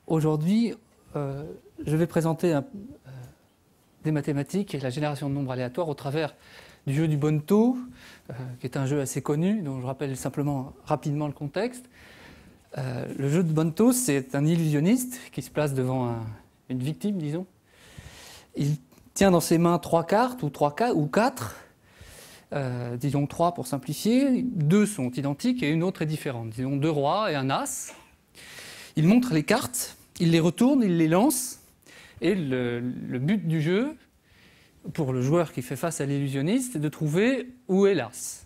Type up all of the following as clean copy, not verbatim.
Aujourd'hui, je vais présenter des mathématiques et la génération de nombres aléatoires au travers du jeu du Bonneto, qui est un jeu assez connu, dont je rappelle simplement rapidement le contexte. Le jeu de Bonneto, c'est un illusionniste qui se place devant une victime, disons. Il tient dans ses mains 3 cartes, ou 4, disons 3 pour simplifier. 2 sont identiques et une autre est différente. Disons 2 rois et un as. Il montre les cartes, il les retourne, il les lance. Et le but du jeu, pour le joueur qui fait face à l'illusionniste, c'est de trouver où est l'as.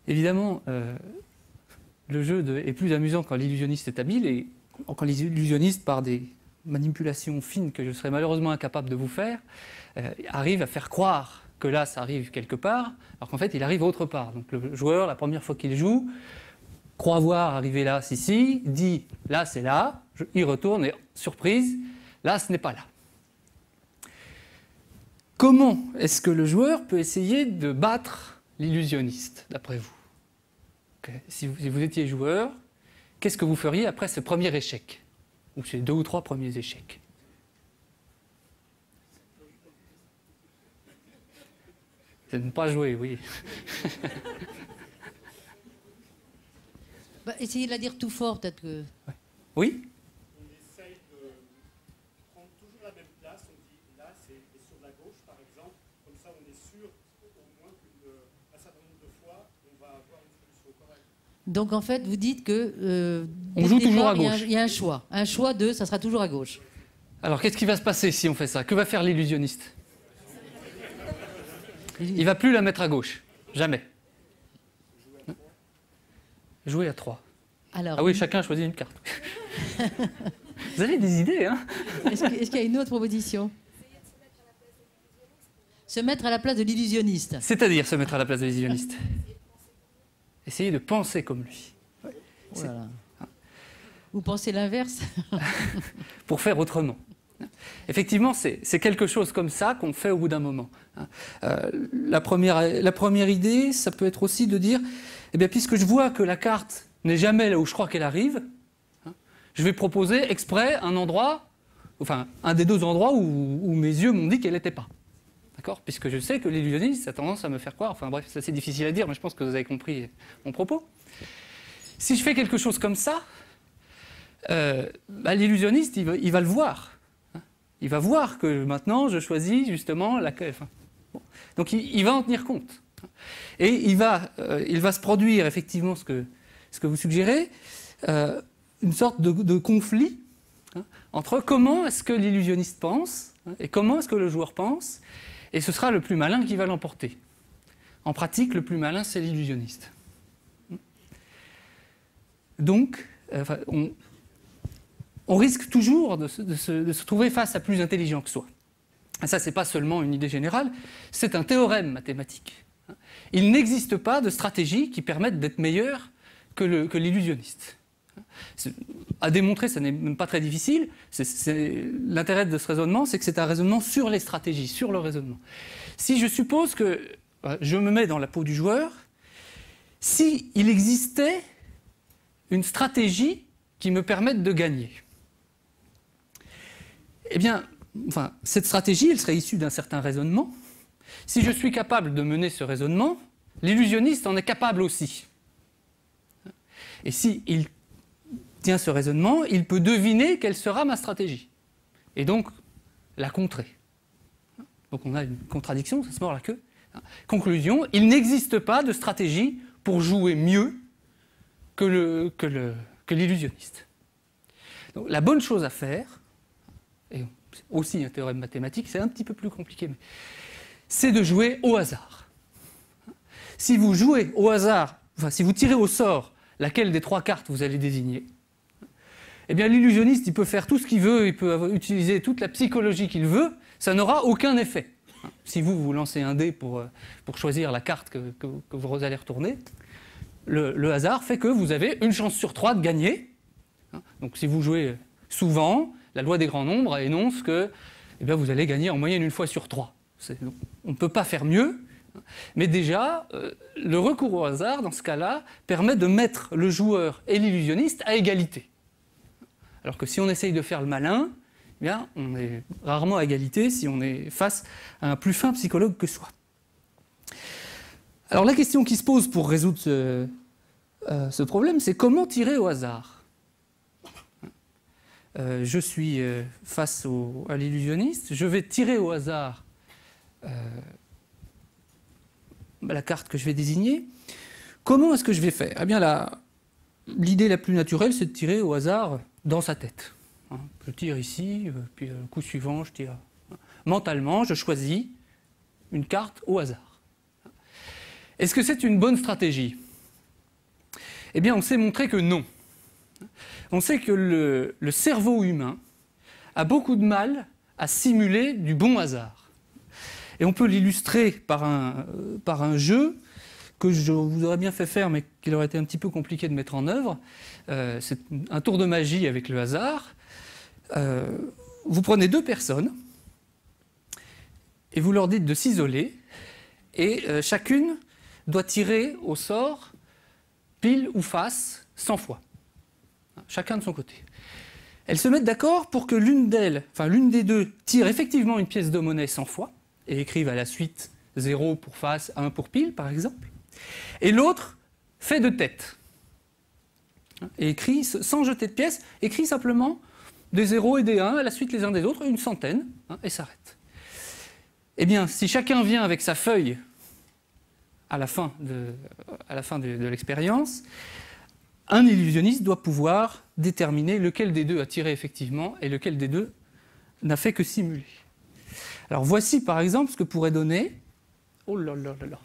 Évidemment, le jeu est plus amusant quand l'illusionniste est habile et quand l'illusionniste, par des manipulations fines que je serais malheureusement incapable de vous faire, arrive à faire croire que l'as arrive quelque part, alors qu'en fait il arrive autre part. Donc le joueur, la première fois qu'il joue, croit voir arriver l'as ici, dit l'as est là, il retourne et surprise, l'as n'est pas là. Comment est-ce que le joueur peut essayer de battre l'illusionniste, d'après vous? Si vous étiez joueur, qu'est-ce que vous feriez après ce premier échec? Ou ces 2 ou 3 premiers échecs? C'est de ne pas jouer, oui. Essayez de la dire tout fort, peut-être que... Oui? On essaye de prendre toujours la même place, on dit là c'est sur la gauche par exemple, comme ça on est sûr au moins qu'un certain nombre de fois on va avoir une solution correcte. Donc en fait, vous dites que... on joue toujours à gauche. Il y a un choix. Un choix de, ça sera toujours à gauche. Alors qu'est-ce qui va se passer si on fait ça? Que va faire l'illusionniste? Il ne va plus la mettre à gauche. Jamais. Jouer à 3. Alors, ah oui, chacun choisit une carte. Vous avez des idées, hein? Est-ce qu'il y a une autre proposition? Se mettre à la place de l'illusionniste. C'est-à-dire se mettre à la place de l'illusionniste. Essayer de penser comme lui. Ouais. Voilà. Vous pensez l'inverse? Pour faire autrement. Effectivement, c'est quelque chose comme ça qu'on fait au bout d'un moment. La première idée, ça peut être aussi de dire, eh bien, puisque je vois que la carte n'est jamais là où je crois qu'elle arrive, je vais proposer exprès un endroit, enfin un des 2 endroits où mes yeux m'ont dit qu'elle n'était pas. D'accord? Puisque je sais que l'illusionniste a tendance à me faire croire, enfin bref, c'est assez difficile à dire, mais je pense que vous avez compris mon propos. Si je fais quelque chose comme ça, l'illusionniste, il va le voir. Il va voir que maintenant, je choisis justement la... Enfin, bon. Donc il va en tenir compte. Et il va se produire effectivement ce que vous suggérez, une sorte de conflit entre comment est-ce que l'illusionniste pense et comment est-ce que le joueur pense, et ce sera le plus malin qui va l'emporter. En pratique, le plus malin, c'est l'illusionniste. Donc, on risque toujours de se trouver face à plus intelligent que soi. Et ça, ce n'est pas seulement une idée générale, c'est un théorème mathématique. Il n'existe pas de stratégie qui permette d'être meilleur que l'illusionniste. À démontrer, ce n'est même pas très difficile. L'intérêt de ce raisonnement, c'est que c'est un raisonnement sur les stratégies, sur le raisonnement. Si je suppose que je me mets dans la peau du joueur, s'il existait une stratégie qui me permette de gagner, eh bien, cette stratégie, elle serait issue d'un certain raisonnement. Si je suis capable de mener ce raisonnement, l'illusionniste en est capable aussi. Et s'il tient ce raisonnement, il peut deviner quelle sera ma stratégie. Et donc, la contrer. Donc on a une contradiction, ça se mord la queue. Conclusion, il n'existe pas de stratégie pour jouer mieux que l'illusionniste. Donc la bonne chose à faire, et c'est aussi un théorème mathématique, c'est un petit peu plus compliqué, mais c'est de jouer au hasard. Si vous jouez au hasard, si vous tirez au sort laquelle des 3 cartes vous allez désigner, eh bien l'illusionniste, il peut faire tout ce qu'il veut, il peut utiliser toute la psychologie qu'il veut, ça n'aura aucun effet. Si vous lancez un dé pour choisir la carte que vous allez retourner, le hasard fait que vous avez une chance sur 3 de gagner. Donc si vous jouez souvent, la loi des grands nombres énonce que vous allez gagner en moyenne 1 fois sur 3. On ne peut pas faire mieux, mais déjà, le recours au hasard, dans ce cas-là, permet de mettre le joueur et l'illusionniste à égalité. Alors que si on essaye de faire le malin, eh bien, on est rarement à égalité si on est face à un plus fin psychologue que soi. Alors la question qui se pose pour résoudre ce problème, c'est comment tirer au hasard. Je suis face à l'illusionniste, je vais tirer au hasard la carte que je vais désigner. Comment est-ce que je vais faire? Eh bien, l'idée la plus naturelle, c'est de tirer au hasard dans sa tête. Je tire ici, puis le coup suivant, je tire. Mentalement, je choisis une carte au hasard. Est-ce que c'est une bonne stratégie? Eh bien, on s'est montré que non. On sait que le cerveau humain a beaucoup de mal à simuler du bon hasard. Et on peut l'illustrer par un jeu que je vous aurais bien fait faire, mais qu'il aurait été un petit peu compliqué de mettre en œuvre. C'est un tour de magie avec le hasard. Vous prenez deux personnes et vous leur dites de s'isoler, et chacune doit tirer au sort pile ou face 100 fois. Chacun de son côté. Elles se mettent d'accord pour que l'une des deux tire effectivement une pièce de monnaie 100 fois et écrive à la suite 0 pour face, 1 pour pile, par exemple. Et l'autre fait de tête. Et écrit, sans jeter de pièces, écrit simplement des 0 et des 1 à la suite les uns des autres, une centaine, et s'arrête. Eh bien, si chacun vient avec sa feuille à la fin de l'expérience, un illusionniste doit pouvoir déterminer lequel des deux a tiré effectivement et lequel des deux n'a fait que simuler. Alors voici par exemple ce que pourrait donner... Oh là là là là.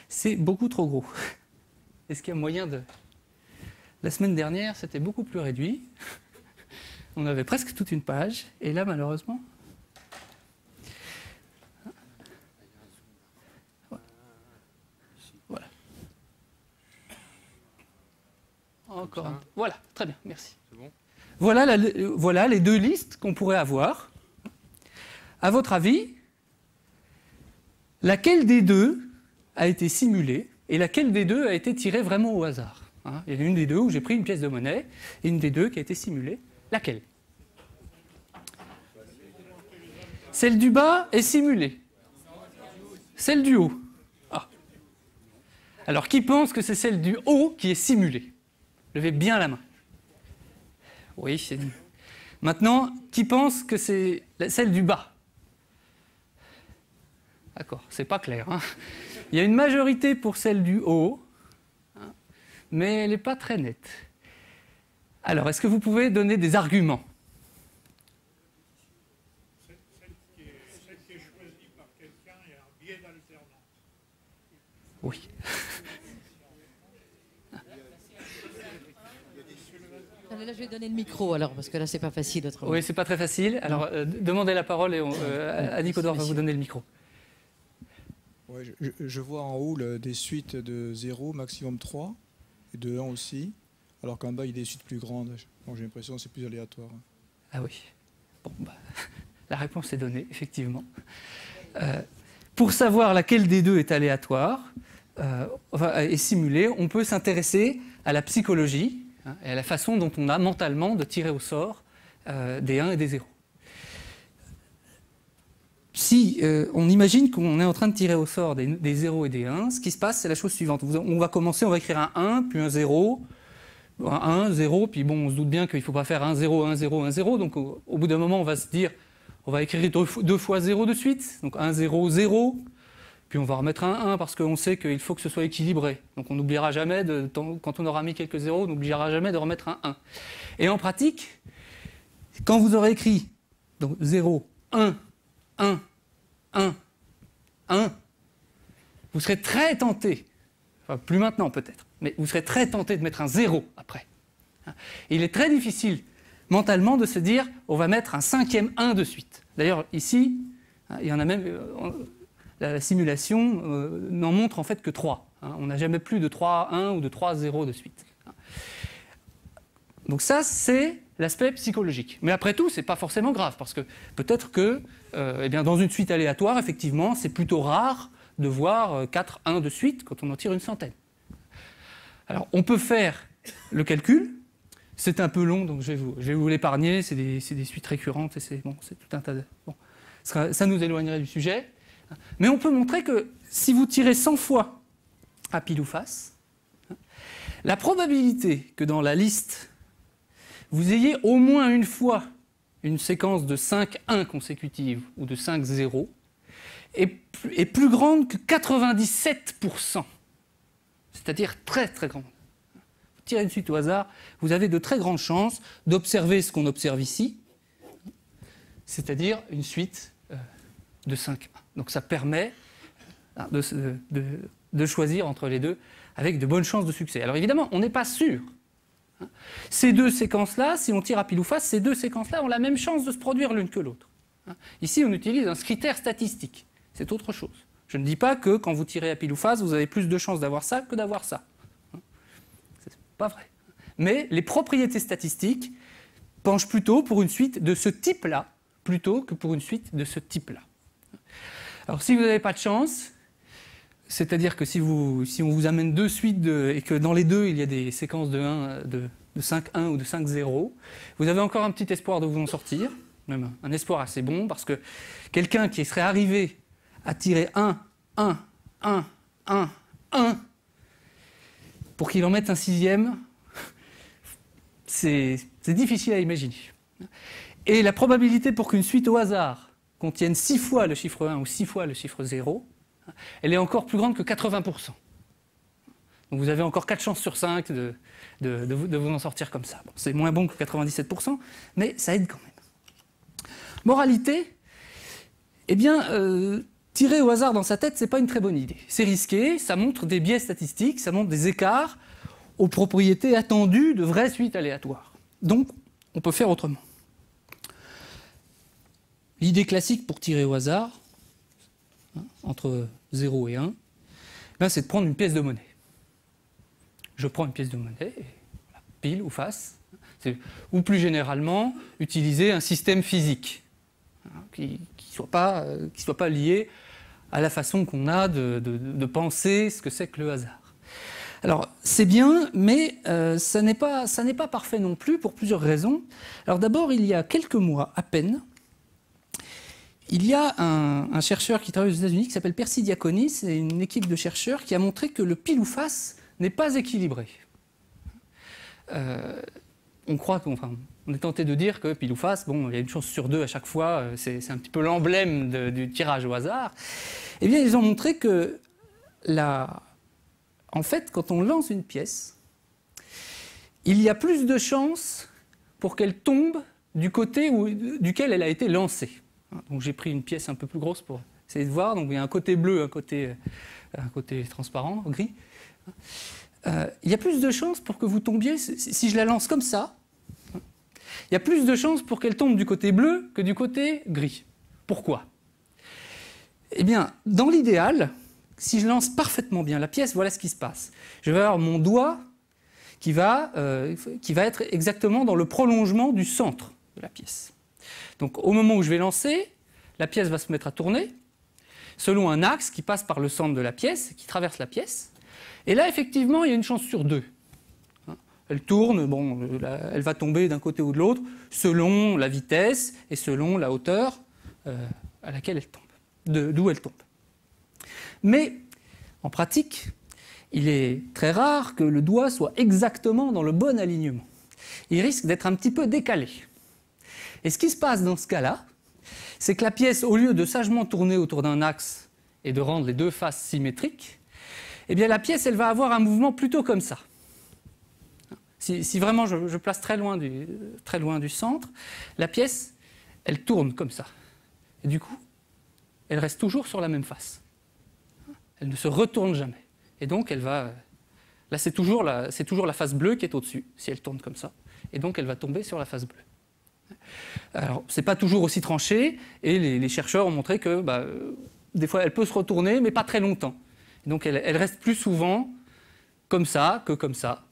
C'est beaucoup trop gros. Est-ce qu'il y a moyen de... La semaine dernière, c'était beaucoup plus réduit. On avait presque toute une page. Et là, malheureusement... Voilà. Encore un... Voilà, très bien, merci. C'est bon. Voilà les deux listes qu'on pourrait avoir. À votre avis, laquelle des deux a été simulée et laquelle des deux a été tirée vraiment au hasard? Il y en a une des deux où j'ai pris une pièce de monnaie et une des deux qui a été simulée. Laquelle? Celle du bas est simulée. Celle du haut. Ah. Alors, qui pense que c'est celle du haut qui est simulée? Levez bien la main. Oui, c'est... Maintenant, qui pense que c'est celle du bas? D'accord, c'est pas clair. Il y a une majorité pour celle du haut, mais elle n'est pas très nette. Alors, est-ce que vous pouvez donner des arguments? Celle qui est choisie par quelqu'un, il y a un biais d'alternance. Oui. Là, je vais donner le micro, alors, parce que là, c'est pas facile autrement. Oui, c'est pas très facile. Alors, demandez la parole et Annie Codor va vous donner le micro. Ouais, je vois en haut des suites de 0, maximum 3, et de 1 aussi, alors qu'en bas, il y a des suites plus grandes. Bon, j'ai l'impression que c'est plus aléatoire. Ah oui. Bon, la réponse est donnée, effectivement. Pour savoir laquelle des deux est aléatoire et simulée, on peut s'intéresser à la psychologie et à la façon dont on a mentalement de tirer au sort des 1 et des 0. Si on imagine qu'on est en train de tirer au sort des 0 et des 1, ce qui se passe, c'est la chose suivante. On va commencer, on va écrire un 1, puis un 0, un 1, 0, puis bon, on se doute bien qu'il ne faut pas faire 1, 0, 1, 0, 1, 0. Donc au bout d'un moment, on va se dire, on va écrire deux fois 0 de suite. Donc 1, 0, 0. Puis on va remettre un 1 parce qu'on sait qu'il faut que ce soit équilibré. Donc on n'oubliera jamais, quand on aura mis quelques 0, on n'oubliera jamais de remettre un 1. Et en pratique, quand vous aurez écrit donc 0, 1, 1, 1, 1, vous serez très tenté, enfin plus maintenant peut-être, mais vous serez très tenté de mettre un 0 après. Et il est très difficile mentalement de se dire on va mettre un 5e 1 de suite. D'ailleurs ici, il y en a même, la simulation n'en montre en fait que 3. On n'a jamais plus de 3 1 ou de 3 0 de suite. Donc ça, c'est l'aspect psychologique. Mais après tout, ce n'est pas forcément grave, parce que peut-être que dans une suite aléatoire, effectivement, c'est plutôt rare de voir 4 1 de suite quand on en tire une centaine. Alors, on peut faire le calcul. C'est un peu long, donc je vais vous l'épargner. C'est des suites récurrentes et c'est tout un tas de... Bon. Ça nous éloignerait du sujet. Mais on peut montrer que si vous tirez 100 fois à pile ou face, la probabilité que dans la liste, vous ayez au moins une fois une séquence de 5 1 consécutives ou de 5 0 est plus grande que 97%. C'est-à-dire très très grande. Vous tirez une suite au hasard, vous avez de très grandes chances d'observer ce qu'on observe ici, c'est-à-dire une suite de 5 1. Donc ça permet de choisir entre les deux avec de bonnes chances de succès. Alors évidemment, on n'est pas sûr. Ces deux séquences-là, si on tire à pile ou face, ces deux séquences-là ont la même chance de se produire l'une que l'autre. Ici, on utilise un critère statistique. C'est autre chose. Je ne dis pas que quand vous tirez à pile ou face, vous avez plus de chances d'avoir ça que d'avoir ça. C'est pas vrai. Mais les propriétés statistiques penchent plutôt pour une suite de ce type-là, plutôt que pour une suite de ce type-là. Alors si vous n'avez pas de chance, c'est-à-dire que si on vous amène deux suites et que dans les deux il y a des séquences de 5-1 ou de 5-0, vous avez encore un petit espoir de vous en sortir, même un espoir assez bon, parce que quelqu'un qui serait arrivé à tirer 1, 1, 1, 1, 1, pour qu'il en mette un sixième, c'est difficile à imaginer. Et la probabilité pour qu'une suite au hasard contienne 6 fois le chiffre 1 ou 6 fois le chiffre 0, elle est encore plus grande que 80%. Donc vous avez encore 4 chances sur 5 de vous en sortir comme ça. Bon, c'est moins bon que 97%, mais ça aide quand même. Moralité, eh bien, tirer au hasard dans sa tête, ce n'est pas une très bonne idée. C'est risqué, ça montre des biais statistiques, ça montre des écarts aux propriétés attendues de vraies suites aléatoires. Donc, on peut faire autrement. L'idée classique pour tirer au hasard, entre 0 et 1, c'est de prendre une pièce de monnaie. Je prends une pièce de monnaie, et voilà, pile ou face, ou plus généralement, utiliser un système physique qui ne soit pas lié à la façon qu'on a de penser ce que c'est que le hasard. Alors, c'est bien, mais ça n'est pas parfait non plus pour plusieurs raisons. Alors d'abord, il y a quelques mois à peine, il y a un chercheur qui travaille aux États-Unis qui s'appelle Percy Diaconis, c'est une équipe de chercheurs qui a montré que le pile ou face n'est pas équilibré. On est tenté de dire que pile ou face, il y a une chance sur 2 à chaque fois, c'est un petit peu l'emblème du tirage au hasard. Eh bien, ils ont montré que en fait, quand on lance une pièce, il y a plus de chances pour qu'elle tombe du côté duquel elle a été lancée. Donc j'ai pris une pièce un peu plus grosse pour essayer de voir. Donc il y a un côté bleu, un côté transparent, gris. Il y a plus de chances pour que vous tombiez, si je la lance comme ça, il y a plus de chances pour qu'elle tombe du côté bleu que du côté gris. Pourquoi ? Eh bien, dans l'idéal, si je lance parfaitement bien la pièce, voilà ce qui se passe. Je vais avoir mon doigt qui va être exactement dans le prolongement du centre de la pièce. Donc au moment où je vais lancer, la pièce va se mettre à tourner selon un axe qui passe par le centre de la pièce, qui traverse la pièce. Et là, effectivement, il y a une chance sur 2. Elle tourne, elle va tomber d'un côté ou de l'autre, selon la vitesse et selon la hauteur à laquelle elle tombe, d'où elle tombe. Mais, en pratique, il est très rare que le doigt soit exactement dans le bon alignement. Il risque d'être un petit peu décalé. Et ce qui se passe dans ce cas-là, c'est que la pièce, au lieu de sagement tourner autour d'un axe et de rendre les deux faces symétriques, eh bien la pièce, elle va avoir un mouvement plutôt comme ça. Si vraiment je place très loin du centre, la pièce, elle tourne comme ça. Et du coup, elle reste toujours sur la même face. Elle ne se retourne jamais. Et donc, elle va... Là, c'est toujours la face bleue qui est au-dessus, si elle tourne comme ça. Et donc, elle va tomber sur la face bleue. Alors, ce n'est pas toujours aussi tranché, et les chercheurs ont montré que des fois, elle peut se retourner, mais pas très longtemps. Et donc, elle reste plus souvent comme ça que comme ça.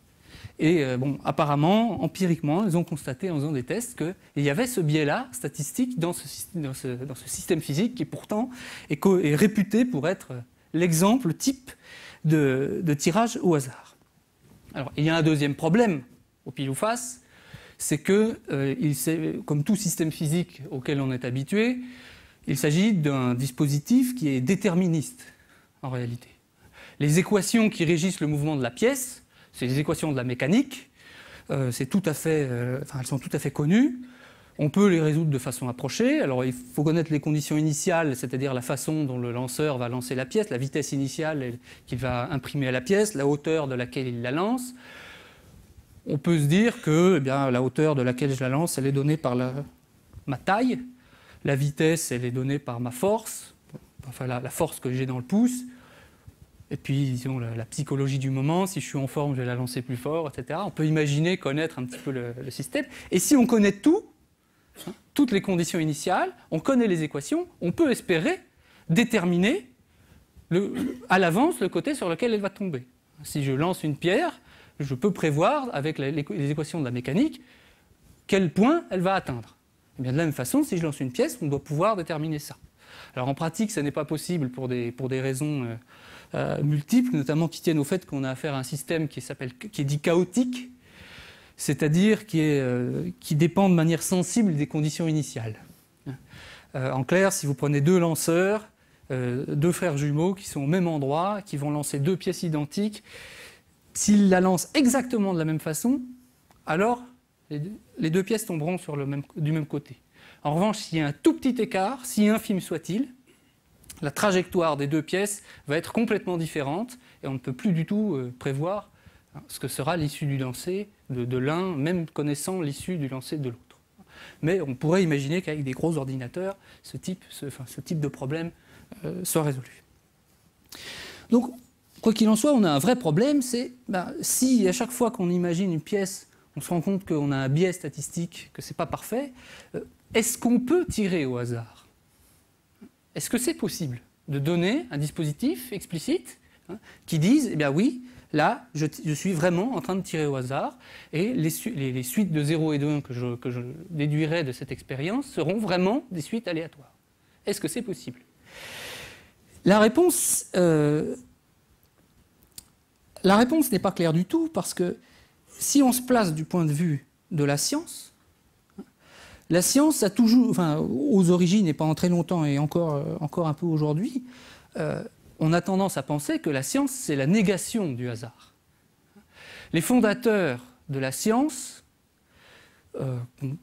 Et apparemment, empiriquement, ils ont constaté en faisant des tests qu'il y avait ce biais-là statistique dans ce système physique qui pourtant est réputé pour être l'exemple type de tirage au hasard. Alors, il y a un deuxième problème au pile ou face. c'est que, comme tout système physique auquel on est habitué, il s'agit d'un dispositif qui est déterministe, en réalité. Les équations qui régissent le mouvement de la pièce, c'est les équations de la mécanique, elles sont tout à fait connues. On peut les résoudre de façon approchée. Alors il faut connaître les conditions initiales, c'est-à-dire la façon dont le lanceur va lancer la pièce, la vitesse initiale qu'il va imprimer à la pièce, la hauteur de laquelle il la lance. On peut se dire que la hauteur de laquelle je la lance, elle est donnée par ma taille. La vitesse, elle est donnée par ma force, enfin la force que j'ai dans le pouce. Et puis, disons, la psychologie du moment, si je suis en forme, je vais la lancer plus fort, etc. On peut imaginer connaître un petit peu le système. Et si on connaît tout, toutes les conditions initiales, on connaît les équations, on peut espérer déterminer à l'avance le côté sur lequel elle va tomber. Si je lance une pierre, je peux prévoir, avec les équations de la mécanique, quel point elle va atteindre. Et bien de la même façon, si je lance une pièce, on doit pouvoir déterminer ça. Alors en pratique, ça n'est pas possible pour des raisons multiples, notamment qui tiennent au fait qu'on a affaire à un système qui est dit chaotique, c'est-à-dire qui dépend de manière sensible des conditions initiales. En clair, si vous prenez deux lanceurs, deux frères jumeaux qui sont au même endroit, qui vont lancer deux pièces identiques, s'ils la lancent exactement de la même façon, alors les deux pièces tomberont du même côté. En revanche, s'il y a un tout petit écart, si infime soit-il, la trajectoire des deux pièces va être complètement différente et on ne peut plus du tout prévoir ce que sera l'issue du lancer de l'un, même connaissant l'issue du lancer de l'autre. Mais on pourrait imaginer qu'avec des gros ordinateurs, ce type de problème soit résolu. Donc, quoi qu'il en soit, on a un vrai problème, c'est si à chaque fois qu'on imagine une pièce, on se rend compte qu'on a un biais statistique, que ce n'est pas parfait, est-ce qu'on peut tirer au hasard ? Est-ce que c'est possible de donner un dispositif explicite qui dise, oui, là, je suis vraiment en train de tirer au hasard, et les suites de 0 et de 1 que je déduirai de cette expérience seront vraiment des suites aléatoires. Est-ce que c'est possible ? La réponse n'est pas claire du tout, parce que si on se place du point de vue de la science a toujours, aux origines et pendant très longtemps et encore un peu aujourd'hui, on a tendance à penser que la science, c'est la négation du hasard. Les fondateurs de la science, on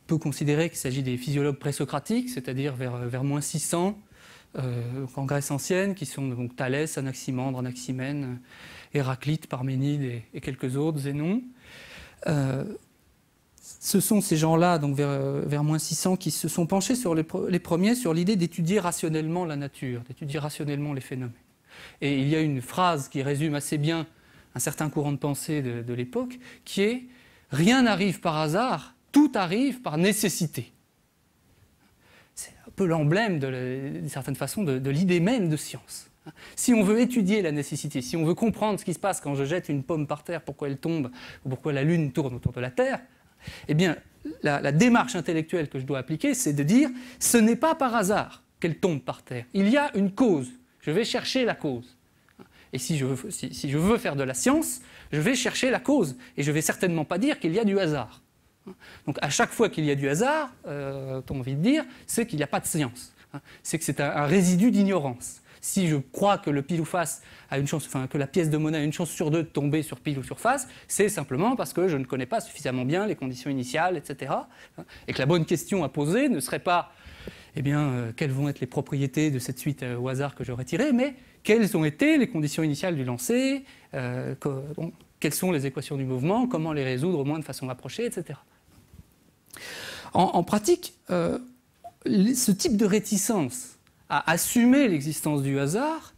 peut considérer qu'il s'agit des physiologues présocratiques, c'est-à-dire vers moins 600, en Grèce ancienne, qui sont donc Thalès, Anaximandre, Anaximène, Héraclite, Parménide et quelques autres, Zénon. Ce sont ces gens-là, donc vers moins 600, qui se sont penchés sur les premiers sur l'idée d'étudier rationnellement la nature, d'étudier rationnellement les phénomènes. Et il y a une phrase qui résume assez bien un certain courant de pensée de l'époque, qui est « Rien n'arrive par hasard, tout arrive par nécessité ». C'est un peu l'emblème, d'une certaine façon, de l'idée même de science. Si on veut étudier la nécessité, si on veut comprendre ce qui se passe quand je jette une pomme par terre, pourquoi elle tombe, ou pourquoi la Lune tourne autour de la Terre, eh bien, la démarche intellectuelle que je dois appliquer, c'est de dire « ce n'est pas par hasard qu'elle tombe par terre, il y a une cause, je vais chercher la cause ». Et si je veux faire de la science, je vais chercher la cause, et je ne vais certainement pas dire qu'il y a du hasard. Donc à chaque fois qu'il y a du hasard, on a envie de dire, c'est qu'il n'y a pas de science, c'est que c'est un résidu d'ignorance. Si je crois que le pile ou face a une chance, que la pièce de monnaie a une chance sur deux de tomber sur pile ou sur face, c'est simplement parce que je ne connais pas suffisamment bien les conditions initiales, etc. Et que la bonne question à poser ne serait pas, quelles vont être les propriétés de cette suite au hasard que j'aurais tirée, mais quelles ont été les conditions initiales du lancer, quelles sont les équations du mouvement, comment les résoudre au moins de façon approchée, etc. En pratique, ce type de réticence à assumer l'existence du hasard,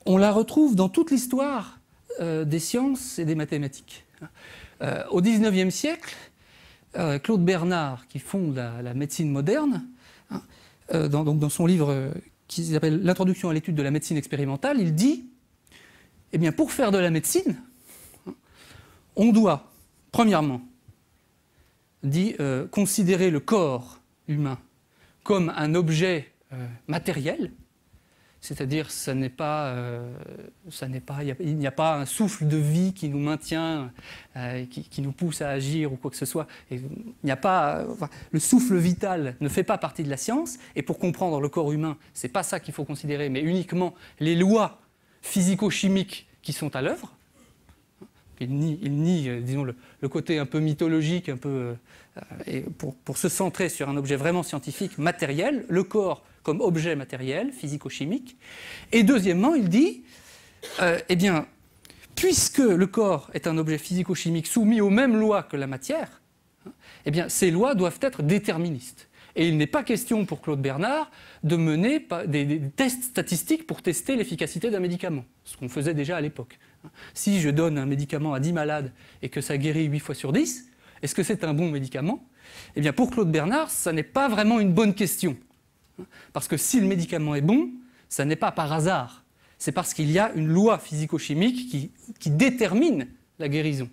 on la retrouve dans toute l'histoire des sciences et des mathématiques. Au XIXe siècle, Claude Bernard, qui fonde la médecine moderne, dans son livre qui s'appelle « L'introduction à l'étude de la médecine expérimentale », il dit « pour faire de la médecine, on doit, premièrement, considérer le corps humain comme un objet matériel, C'est-à-dire, il n'y a pas un souffle de vie qui nous maintient, qui nous pousse à agir ou quoi que ce soit. Et il n'y a pas, le souffle vital ne fait pas partie de la science. Et pour comprendre le corps humain, c'est pas ça qu'il faut considérer, mais uniquement les lois physico-chimiques qui sont à l'œuvre. Il nie disons, le côté un peu mythologique, un peu, et pour se centrer sur un objet vraiment scientifique, matériel, le corps comme objet matériel, physico-chimique. Et deuxièmement, il dit, eh bien, puisque le corps est un objet physico-chimique soumis aux mêmes lois que la matière, eh bien, ces lois doivent être déterministes. Et il n'est pas question pour Claude Bernard de mener des tests statistiques pour tester l'efficacité d'un médicament, ce qu'on faisait déjà à l'époque. Si je donne un médicament à 10 malades et que ça guérit 8 fois sur 10, est-ce que c'est un bon médicament? Eh bien, pour Claude Bernard, ça n'est pas vraiment une bonne question. Parce que si le médicament est bon, ça n'est pas par hasard. C'est parce qu'il y a une loi physico-chimique qui détermine la guérison.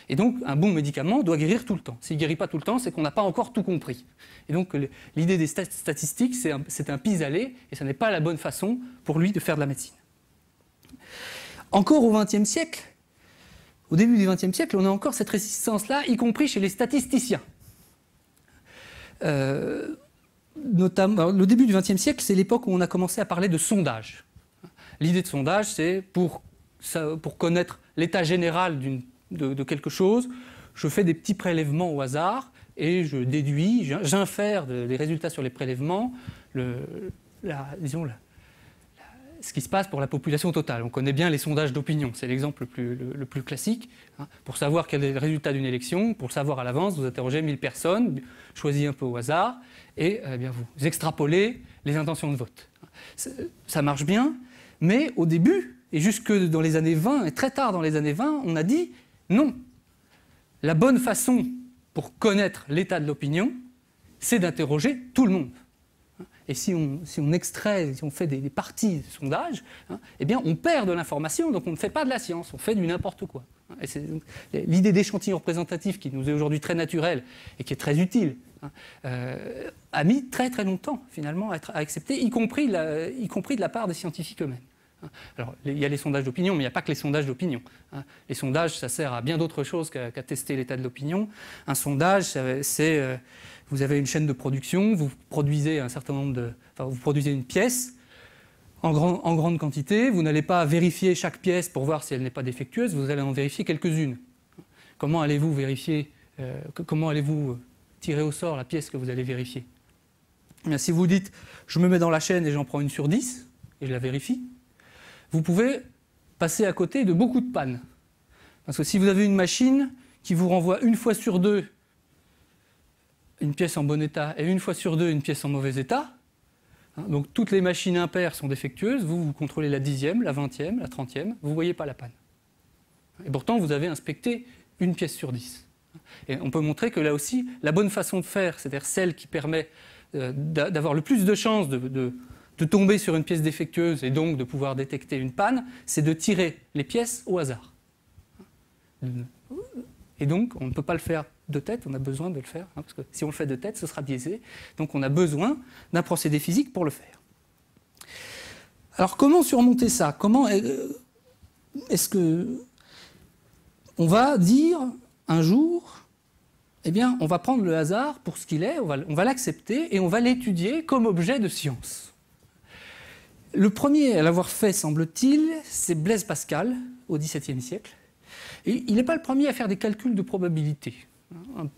Et donc, un bon médicament doit guérir tout le temps. S'il ne guérit pas tout le temps, c'est qu'on n'a pas encore tout compris. Et donc, l'idée des statistiques, c'est un pis-aller, et ce n'est pas la bonne façon pour lui de faire de la médecine. Encore au XXe siècle, au début du XXe siècle, on a encore cette résistance-là, y compris chez les statisticiens. Notamment, le début du XXe siècle, c'est l'époque où on a commencé à parler de sondage. L'idée de sondage, c'est pour connaître l'état général de quelque chose, je fais des petits prélèvements au hasard et je déduis, j'infère des résultats sur les prélèvements, ce qui se passe pour la population totale. On connaît bien les sondages d'opinion, c'est l'exemple le plus classique. Pour savoir quel est le résultat d'une élection, pour le savoir à l'avance, vous interrogez 1000 personnes, choisis un peu au hasard, et bien vous extrapolez les intentions de vote. Ça marche bien, mais au début, et jusque dans les années 20, et très tard dans les années 20, on a dit non. La bonne façon pour connaître l'état de l'opinion, c'est d'interroger tout le monde. Et si on extrait, si on fait des parties de sondage, eh bien on perd de l'information, donc on ne fait pas de la science, on fait du n'importe quoi. Et c'est l'idée d'échantillon représentatif qui nous est aujourd'hui très naturelle et qui est très utile, a mis très très longtemps finalement à être acceptée, y compris de la part des scientifiques eux-mêmes. Alors, il y a les sondages d'opinion, mais il n'y a pas que les sondages d'opinion. Les sondages, ça sert à bien d'autres choses qu'à tester l'état de l'opinion. Un sondage, c'est vous avez une chaîne de production, vous produisez vous produisez une pièce en grande quantité. Vous n'allez pas vérifier chaque pièce pour voir si elle n'est pas défectueuse. Vous allez en vérifier quelques-unes. Comment allez-vous vérifier comment allez-vous tirer au sort la pièce que vous allez vérifier? Eh bien, si vous dites, je me mets dans la chaîne et j'en prends une sur 10 et je la vérifie, vous pouvez passer à côté de beaucoup de pannes. Parce que si vous avez une machine qui vous renvoie une fois sur deux une pièce en bon état et une fois sur deux une pièce en mauvais état, donc toutes les machines impaires sont défectueuses, vous contrôlez la 10e, la 20e, la 30e, vous ne voyez pas la panne. Et pourtant, vous avez inspecté une pièce sur 10. Et on peut montrer que là aussi, la bonne façon de faire, c'est-à-dire celle qui permet d'avoir le plus de chances de tomber sur une pièce défectueuse et donc de pouvoir détecter une panne, c'est de tirer les pièces au hasard. Et donc, on ne peut pas le faire de tête, on a besoin de le faire, parce que si on le fait de tête, ce sera biaisé. Donc on a besoin d'un procédé physique pour le faire. Alors comment surmonter ça? Comment est-ce que on va dire un jour, eh bien, on va prendre le hasard pour ce qu'il est, on va l'accepter et on va l'étudier comme objet de science. Le premier à l'avoir fait, semble-t-il, c'est Blaise Pascal, au XVIIe siècle. Et il n'est pas le premier à faire des calculs de probabilité.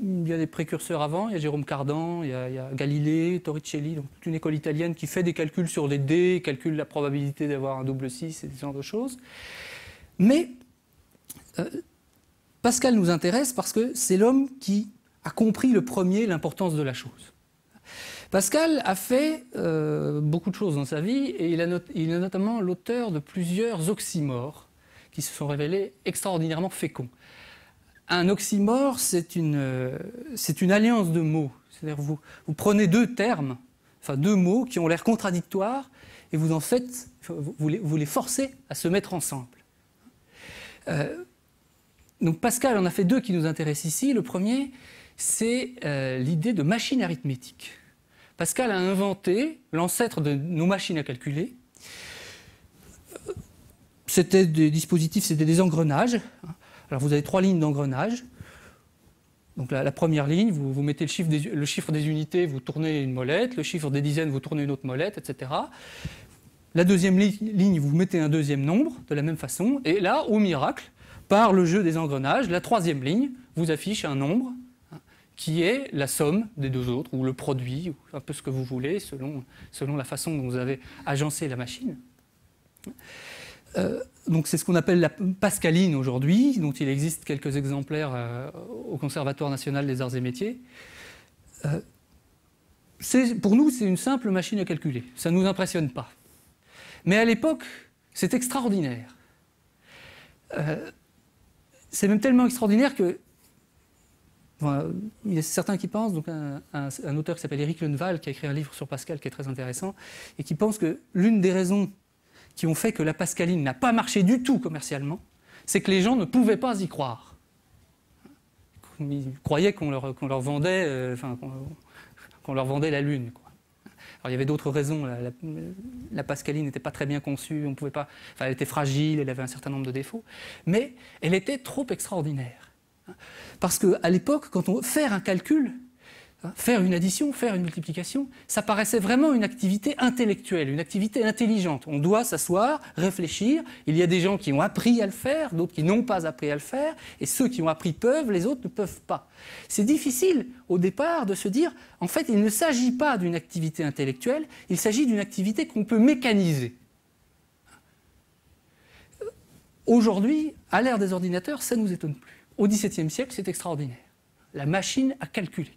Il y a des précurseurs avant, il y a Jérôme Cardan, il y a Galilée, Torricelli, donc toute une école italienne qui fait des calculs sur des dés, calcule la probabilité d'avoir un double 6 et ce genre de choses. Mais Pascal nous intéresse parce que c'est l'homme qui a compris le premier l'importance de la chose. Pascal a fait beaucoup de choses dans sa vie et il est notamment l'auteur de plusieurs oxymores qui se sont révélés extraordinairement féconds. Un oxymore, c'est une alliance de mots. C'est-à-dire vous prenez deux termes, enfin deux mots qui ont l'air contradictoires et vous en faites, vous les forcez à se mettre ensemble. Donc Pascal en a fait deux qui nous intéressent ici. Le premier, c'est l'idée de machine arithmétique. Pascal a inventé l'ancêtre de nos machines à calculer. c'était des dispositifs, c'était des engrenages. Alors vous avez 3 lignes d'engrenage. Donc la première ligne, vous mettez le chiffre des unités, vous tournez une molette, le chiffre des dizaines, vous tournez une autre molette, etc. La deuxième ligne, vous mettez un deuxième nombre, de la même façon. Et là, au miracle, par le jeu des engrenages, la troisième ligne vous affiche un nombre qui est la somme des deux autres, ou le produit, ou un peu ce que vous voulez, selon la façon dont vous avez agencé la machine. Donc c'est ce qu'on appelle la pascaline aujourd'hui, dont il existe quelques exemplaires au Conservatoire national des arts et métiers. Pour nous, c'est une simple machine à calculer, ça ne nous impressionne pas. Mais à l'époque, c'est extraordinaire. C'est même tellement extraordinaire que il y a certains qui pensent, donc un auteur qui s'appelle Éric Lenval, qui a écrit un livre sur Pascal qui est très intéressant, et qui pense que l'une des raisons qui ont fait que la pascaline n'a pas marché du tout commercialement, c'est que les gens ne pouvaient pas y croire. Ils croyaient qu'on leur vendait, qu'on leur vendait la Lune, quoi. Alors il y avait d'autres raisons. La pascaline n'était pas très bien conçue, on pouvait pas, elle était fragile, elle avait un certain nombre de défauts, mais elle était trop extraordinaire. Parce qu'à l'époque, faire un calcul, faire une addition, faire une multiplication, ça paraissait vraiment une activité intellectuelle, une activité intelligente. On doit s'asseoir, réfléchir. Il y a des gens qui ont appris à le faire, d'autres qui n'ont pas appris à le faire, et ceux qui ont appris peuvent, les autres ne peuvent pas. C'est difficile au départ de se dire, en fait, il ne s'agit pas d'une activité intellectuelle, il s'agit d'une activité qu'on peut mécaniser. Aujourd'hui, à l'ère des ordinateurs, ça ne nous étonne plus. Au XVIIe siècle, c'est extraordinaire. La machine à calculer.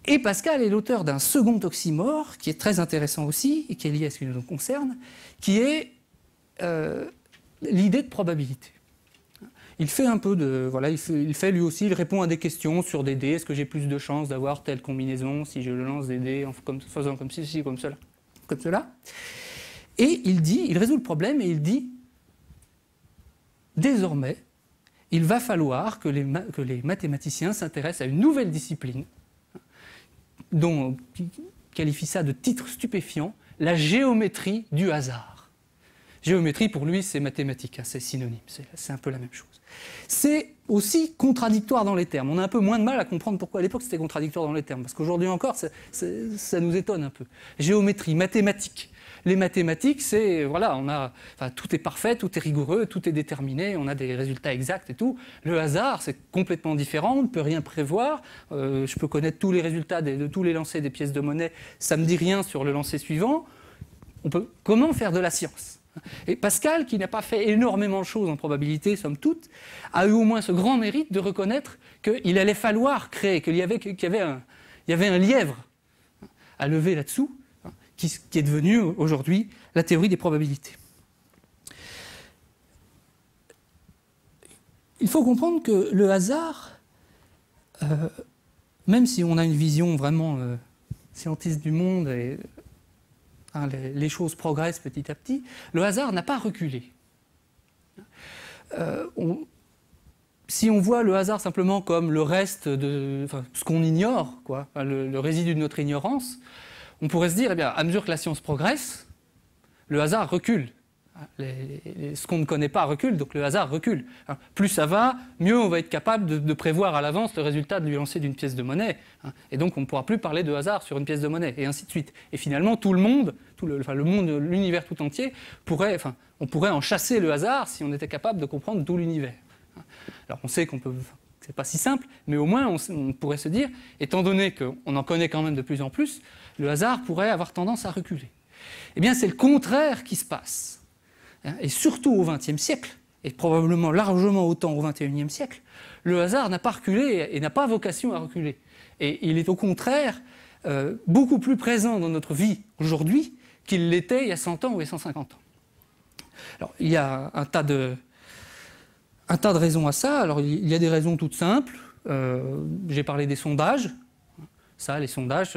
Et Pascal est l'auteur d'un second oxymore, qui est très intéressant aussi, et qui est lié à ce qui nous concerne, qui est l'idée de probabilité. Il fait un peu de... Voilà, il fait lui aussi, il répond à des questions sur des dés. Est-ce que j'ai plus de chances d'avoir telle combinaison si je lance des dés en faisant comme ceci, comme cela. Et il résout le problème et il dit, désormais, il va falloir que les mathématiciens s'intéressent à une nouvelle discipline, dont il qualifie ça de titre stupéfiant, la géométrie du hasard. Géométrie, pour lui, c'est mathématique, c'est synonyme, c'est un peu la même chose. C'est aussi contradictoire dans les termes. On a un peu moins de mal à comprendre pourquoi à l'époque c'était contradictoire dans les termes, parce qu'aujourd'hui encore, ça nous étonne un peu. Géométrie, mathématiques. Les mathématiques, c'est, voilà, tout est parfait, tout est rigoureux, tout est déterminé, on a des résultats exacts et tout. Le hasard, c'est complètement différent, on ne peut rien prévoir. Je peux connaître tous les résultats de tous les lancers des pièces de monnaie, ça ne me dit rien sur le lancer suivant. Comment faire de la science ? Et Pascal, qui n'a pas fait énormément de choses en probabilité, somme toute, a eu au moins ce grand mérite de reconnaître qu'il allait falloir créer, qu'il y avait un lièvre à lever là-dessous, qui est devenu aujourd'hui la théorie des probabilités. Il faut comprendre que le hasard, même si on a une vision vraiment scientiste du monde, et les choses progressent petit à petit, le hasard n'a pas reculé. Si on voit le hasard simplement comme le reste de ce qu'on ignore, quoi, le résidu de notre ignorance, on pourrait se dire, eh bien, à mesure que la science progresse, le hasard recule. Ce qu'on ne connaît pas recule, donc le hasard recule. Plus ça va, mieux on va être capable de prévoir à l'avance le résultat du lancer d'une pièce de monnaie. Et donc on ne pourra plus parler de hasard sur une pièce de monnaie, et ainsi de suite. Et finalement, tout le monde, l'univers tout entier, on pourrait en chasser le hasard si on était capable de comprendre tout l'univers. Alors on sait c'est pas si simple, mais au moins on pourrait se dire, étant donné qu'on en connaît quand même de plus en plus, le hasard pourrait avoir tendance à reculer. Eh bien, c'est le contraire qui se passe. Et surtout au XXe siècle, et probablement largement autant au XXIe siècle, le hasard n'a pas reculé et n'a pas vocation à reculer. Et il est au contraire beaucoup plus présent dans notre vie aujourd'hui qu'il l'était il y a 100 ans ou il y a 150 ans. Alors, il y a un tas de raisons à ça. Alors, il y a des raisons toutes simples. J'ai parlé des sondages. Ça, les sondages,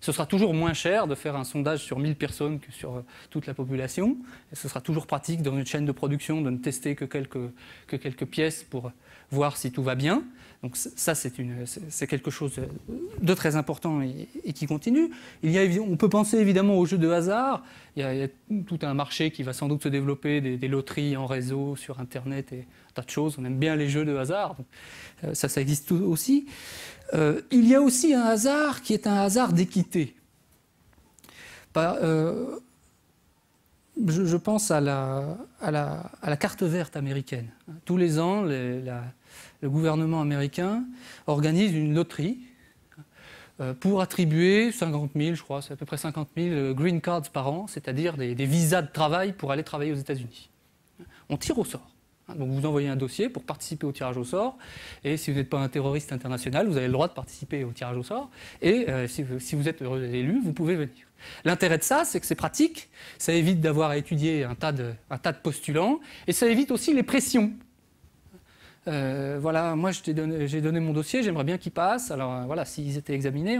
Ce sera toujours moins cher de faire un sondage sur 1000 personnes que sur toute la population. Et ce sera toujours pratique dans une chaîne de production de ne tester que quelques pièces pour voir si tout va bien. Donc ça, c'est quelque chose de très important et qui continue. On peut penser évidemment aux jeux de hasard. Il y a tout un marché qui va sans doute se développer, des loteries en réseau, sur Internet et un tas de choses. On aime bien les jeux de hasard. Donc, ça existe aussi. Il y a aussi un hasard qui est un hasard d'équité. Je pense à la carte verte américaine. Tous les ans, le gouvernement américain organise une loterie pour attribuer 50 000, je crois, c'est à peu près 50 000 green cards par an, c'est-à-dire des visas de travail pour aller travailler aux États-Unis. On tire au sort. Donc vous envoyez un dossier pour participer au tirage au sort, et si vous n'êtes pas un terroriste international, vous avez le droit de participer au tirage au sort, et si vous êtes élu, vous pouvez venir. L'intérêt de ça, c'est que c'est pratique, ça évite d'avoir à étudier un tas de postulants, et ça évite aussi les pressions. Voilà, moi j'ai donné mon dossier, j'aimerais bien qu'il passe. Alors voilà, s'ils étaient examinés,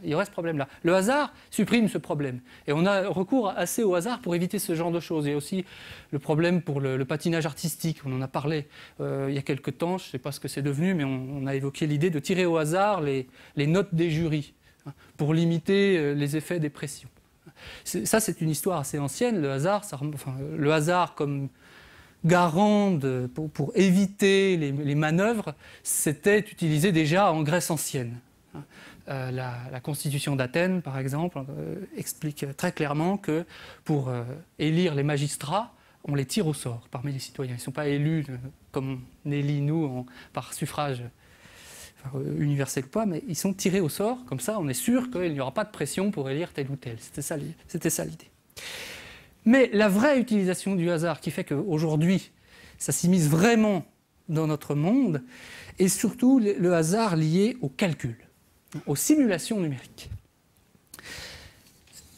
il y aurait ce problème-là. Le hasard supprime ce problème. Et on a recours assez au hasard pour éviter ce genre de choses. Il y a aussi le problème pour le patinage artistique. On en a parlé il y a quelque temps, je ne sais pas ce que c'est devenu, mais on a évoqué l'idée de tirer au hasard les notes des jurys pour limiter les effets des pressions. Ça, c'est une histoire assez ancienne. Le hasard comme garant pour éviter les manœuvres, c'était utilisé déjà en Grèce ancienne. La Constitution d'Athènes, par exemple, explique très clairement que pour élire les magistrats, on les tire au sort parmi les citoyens. Ils ne sont pas élus comme on élit nous par suffrage universel ou pas, mais ils sont tirés au sort. Comme ça, on est sûr qu'il n'y aura pas de pression pour élire tel ou tel. C'était ça l'idée. Mais la vraie utilisation du hasard qui fait qu'aujourd'hui, ça s'immisce vraiment dans notre monde, est surtout le hasard lié au calcul, aux simulations numériques.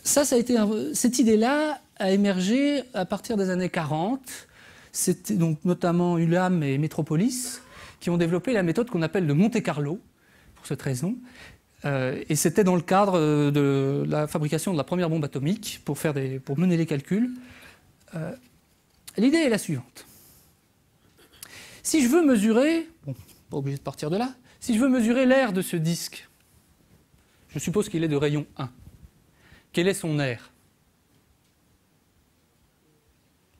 Cette idée-là a émergé à partir des années 40. C'était donc notamment Ulam et Metropolis qui ont développé la méthode qu'on appelle de Monte-Carlo, pour cette raison. Et c'était dans le cadre de la fabrication de la première bombe atomique pour mener les calculs. L'idée est la suivante. Si je veux mesurer, pas obligé de partir de là, si je veux mesurer l'aire de ce disque, je suppose qu'il est de rayon 1. Quel est son aire?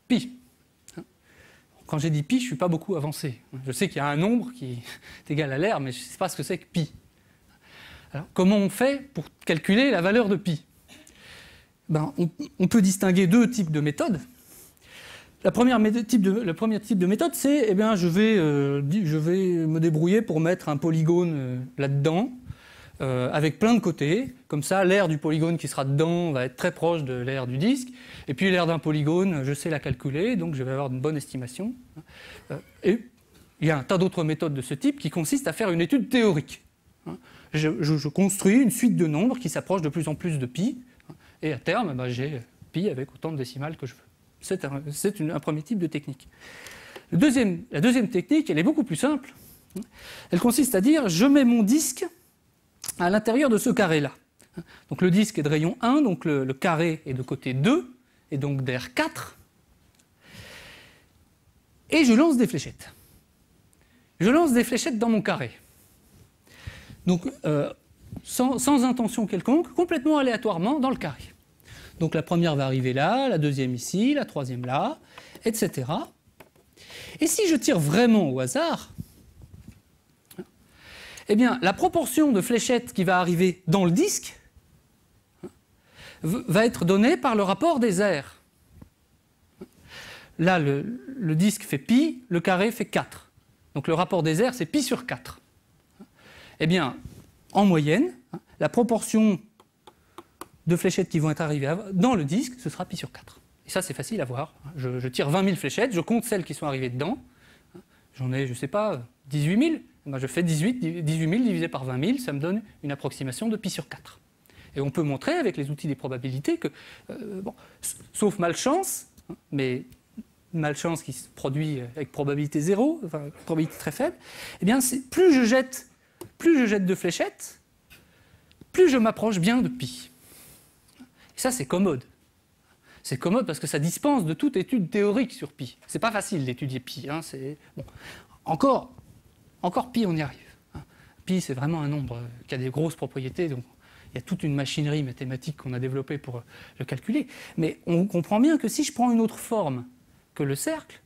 Pi. Quand j'ai dit pi, je ne suis pas beaucoup avancé. Je sais qu'il y a un nombre qui est égal à l'aire, mais je ne sais pas ce que c'est que pi. Alors, comment on fait pour calculer la valeur de pi? On peut distinguer deux types de méthodes. Le premier type de méthode, c'est je vais me débrouiller pour mettre un polygone là-dedans, avec plein de côtés. Comme ça, l'aire du polygone qui sera dedans va être très proche de l'aire du disque. Et puis l'aire d'un polygone, je sais la calculer, donc je vais avoir une bonne estimation. Et il y a un tas d'autres méthodes de ce type qui consistent à faire une étude théorique. Je construis une suite de nombres qui s'approchent de plus en plus de pi, et à terme, j'ai pi avec autant de décimales que je veux. C'est un premier type de technique. La deuxième technique, elle est beaucoup plus simple. Elle consiste à dire, je mets mon disque à l'intérieur de ce carré-là. Donc le disque est de rayon 1, donc le carré est de côté 2, et donc d'aire 4. Et je lance des fléchettes. Je lance des fléchettes dans mon carré. Donc, sans intention quelconque, complètement aléatoirement dans le carré. Donc la première va arriver là, la deuxième ici, la troisième là, etc. Et si je tire vraiment au hasard, la proportion de fléchettes qui va arriver dans le disque va être donnée par le rapport des aires. Là, le disque fait pi, le carré fait 4. Donc le rapport des aires, c'est pi sur 4. En moyenne, la proportion de fléchettes qui vont être arrivées dans le disque, ce sera pi sur 4. Et ça, c'est facile à voir. Je tire 20 000 fléchettes, je compte celles qui sont arrivées dedans. J'en ai, je ne sais pas, 18 000. Je fais 18 000 divisé par 20 000, ça me donne une approximation de pi sur 4. Et on peut montrer avec les outils des probabilités que, sauf malchance, mais malchance qui se produit avec probabilité 0, enfin probabilité très faible, plus je jette de fléchettes, plus je m'approche bien de pi. Et ça, c'est commode. C'est commode parce que ça dispense de toute étude théorique sur pi. C'est pas facile d'étudier pi. Hein, bon. Encore pi, on y arrive. Pi, c'est vraiment un nombre qui a des grosses propriétés, donc il y a toute une machinerie mathématique qu'on a développée pour le calculer. Mais on comprend bien que si je prends une autre forme que le cercle,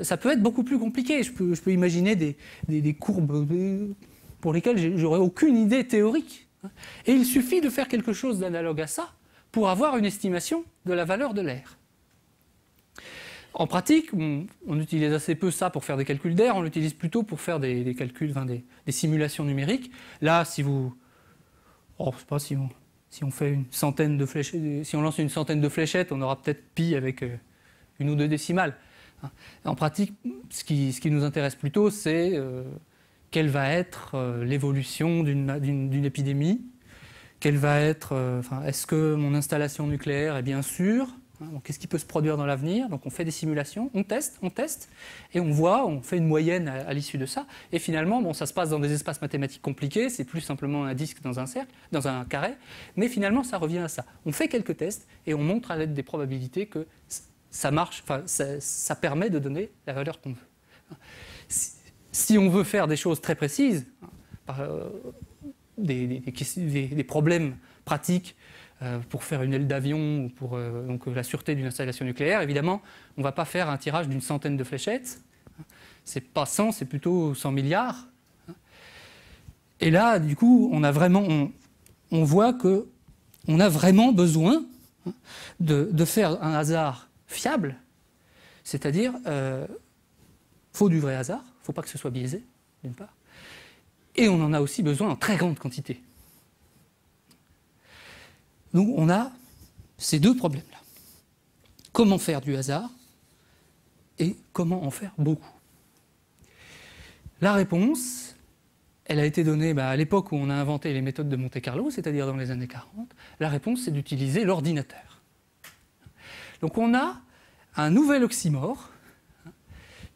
ça peut être beaucoup plus compliqué. Je peux imaginer des courbes pour lesquelles j'aurais aucune idée théorique. Et il suffit de faire quelque chose d'analogue à ça pour avoir une estimation de la valeur de l'air. En pratique, on utilise assez peu ça pour faire des calculs d'air, on l'utilise plutôt pour faire des calculs, des simulations numériques. Là, si vous... je sais pas, si on fait une centaine de fléchettes, si on lance une centaine de fléchettes, on aura peut-être pi avec une ou deux décimales. En pratique, ce qui nous intéresse plutôt, c'est quelle va être l'évolution d'une épidémie, quelle va être, est-ce que mon installation nucléaire est bien sûre, qu'est-ce qui peut se produire dans l'avenir. Donc on fait des simulations, on teste, et on voit, on fait une moyenne à l'issue de ça. Et finalement, bon, ça se passe dans des espaces mathématiques compliqués, c'est plus simplement un disque dans un cercle, dans un carré, mais finalement ça revient à ça. On fait quelques tests et on montre à l'aide des probabilités que ça marche, ça permet de donner la valeur qu'on veut. Si on veut faire des choses très précises, des problèmes pratiques pour faire une aile d'avion ou pour donc, la sûreté d'une installation nucléaire, évidemment, on ne va pas faire un tirage d'une centaine de fléchettes. C'est pas 100, c'est plutôt 100 milliards. Et là, du coup, on voit qu'on a vraiment besoin de faire un hasard fiable, c'est-à-dire, faut du vrai hasard, il ne faut pas que ce soit biaisé, d'une part, et on en a aussi besoin en très grande quantité. Donc on a ces deux problèmes-là. Comment faire du hasard et comment en faire beaucoup. La réponse, elle a été donnée à l'époque où on a inventé les méthodes de Monte-Carlo, c'est-à-dire dans les années 40. La réponse, c'est d'utiliser l'ordinateur. Donc on a un nouvel oxymore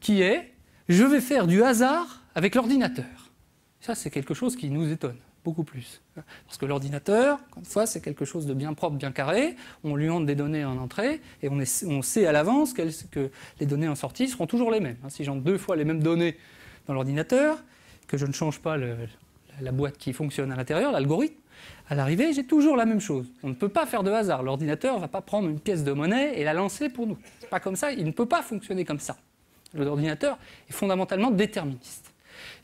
qui est « je vais faire du hasard avec l'ordinateur ». Ça, c'est quelque chose qui nous étonne beaucoup plus. Parce que l'ordinateur, encore une fois, c'est quelque chose de bien propre, bien carré. On lui entre des données en entrée et on sait à l'avance que les données en sortie seront toujours les mêmes. Si j'entre 2 fois les mêmes données dans l'ordinateur, que je ne change pas la boîte qui fonctionne à l'intérieur, l'algorithme, à l'arrivée, j'ai toujours la même chose. On ne peut pas faire de hasard. L'ordinateur ne va pas prendre une pièce de monnaie et la lancer pour nous. C'est pas comme ça, il ne peut pas fonctionner comme ça. L'ordinateur est fondamentalement déterministe.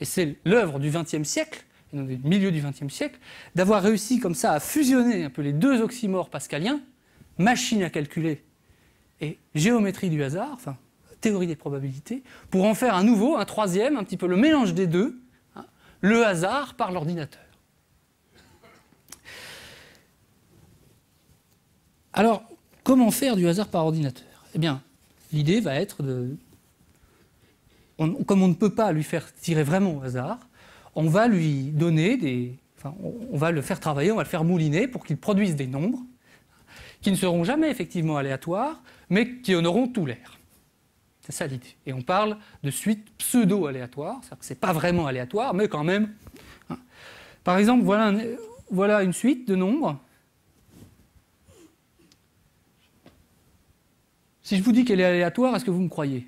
Et c'est l'œuvre du XXe siècle, du milieu du XXe siècle, d'avoir réussi comme ça à fusionner un peu les deux oxymores pascaliens, machine à calculer et géométrie du hasard, enfin théorie des probabilités, pour en faire un nouveau, un troisième, un petit peu le mélange des deux, le hasard par l'ordinateur. Alors, comment faire du hasard par ordinateur? Eh bien, l'idée va être comme on ne peut pas lui faire tirer vraiment au hasard, on va lui donner on va le faire travailler, on va le faire mouliner pour qu'il produise des nombres qui ne seront jamais effectivement aléatoires, mais qui en auront tout l'air. C'est ça l'idée. Et on parle de suite pseudo-aléatoire, c'est-à-dire que ce n'est pas vraiment aléatoire, mais quand même. Par exemple, voilà une suite de nombres. Si je vous dis qu'elle est aléatoire, est-ce que vous me croyez?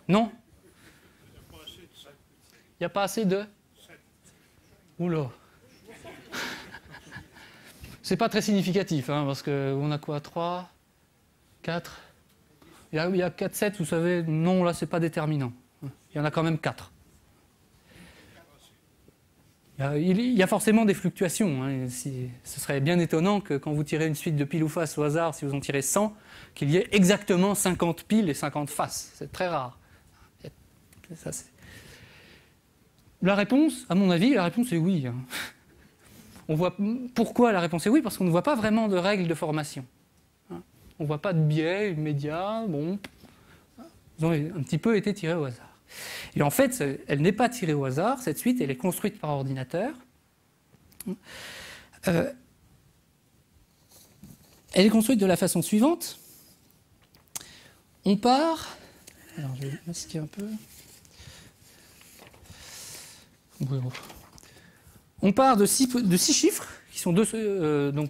Non? Il n'y a pas assez de... Oula. C'est pas très significatif, parce qu'on a quoi? 3, 4? Il y a 4, 7, vous savez, non, là, c'est pas déterminant. Il y en a quand même 4. Il y a forcément des fluctuations. Ce serait bien étonnant que quand vous tirez une suite de piles ou faces au hasard, si vous en tirez 100, qu'il y ait exactement 50 piles et 50 faces. C'est très rare. Ça, la réponse, à mon avis, la réponse est oui. On voit pourquoi la réponse est oui, parce qu'on ne voit pas vraiment de règles de formation. On ne voit pas de biais immédiat. Bon, ils ont un petit peu été tirés au hasard. Et en fait, elle n'est pas tirée au hasard. Cette suite, elle est construite par ordinateur. Elle est construite de la façon suivante. On part... Alors, je vais masquer un peu. On part de 6 chiffres, qui sont donc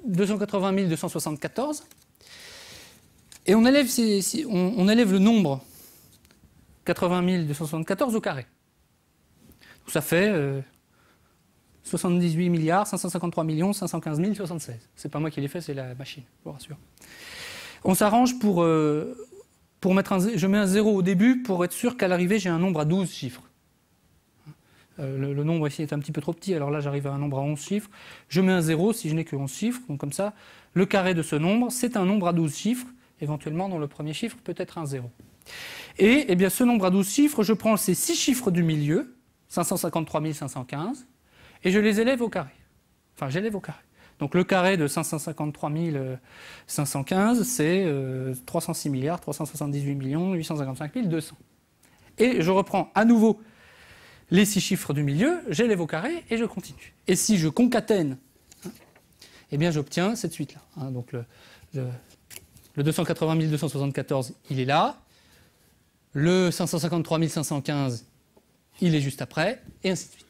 280 274, et on élève le nombre 80 274 au carré. Donc ça fait 78 milliards 553 millions 515 076. C'est pas moi qui l'ai fait, c'est la machine, je vous rassure. On s'arrange pour mettre je mets un 0 au début pour être sûr qu'à l'arrivée j'ai un nombre à 12 chiffres. Le nombre ici est un petit peu trop petit, alors là j'arrive à un nombre à 11 chiffres. Je mets un 0 si je n'ai que 11 chiffres, donc comme ça, le carré de ce nombre, c'est un nombre à 12 chiffres, éventuellement dont le premier chiffre peut être un 0. Et eh bien, ce nombre à 12 chiffres, je prends ces 6 chiffres du milieu, 553 515, et je les élève au carré. Enfin, j'élève au carré. Donc le carré de 553 515, c'est 306 milliards 378 millions 855 200. Et je reprends à nouveau les 6 chiffres du milieu, j'élève au carré et je continue. Et si je concatène, eh bien j'obtiens cette suite-là. Donc le 280 274, il est là. Le 553 515, il est juste après, et ainsi de suite.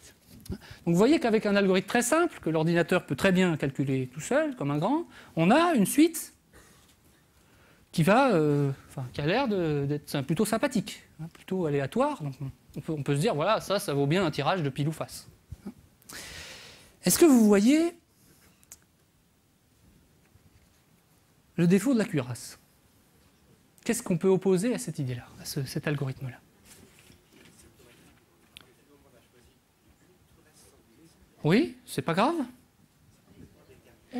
Donc vous voyez qu'avec un algorithme très simple, que l'ordinateur peut très bien calculer tout seul, comme un grand, on a une suite qui a l'air d'être plutôt sympathique, plutôt aléatoire. Donc on peut se dire, voilà, ça vaut bien un tirage de pile ou face. Est-ce que vous voyez le défaut de la cuirasse? Qu'est-ce qu'on peut opposer à cette idée-là, à cet algorithme-là? Oui, c'est pas grave.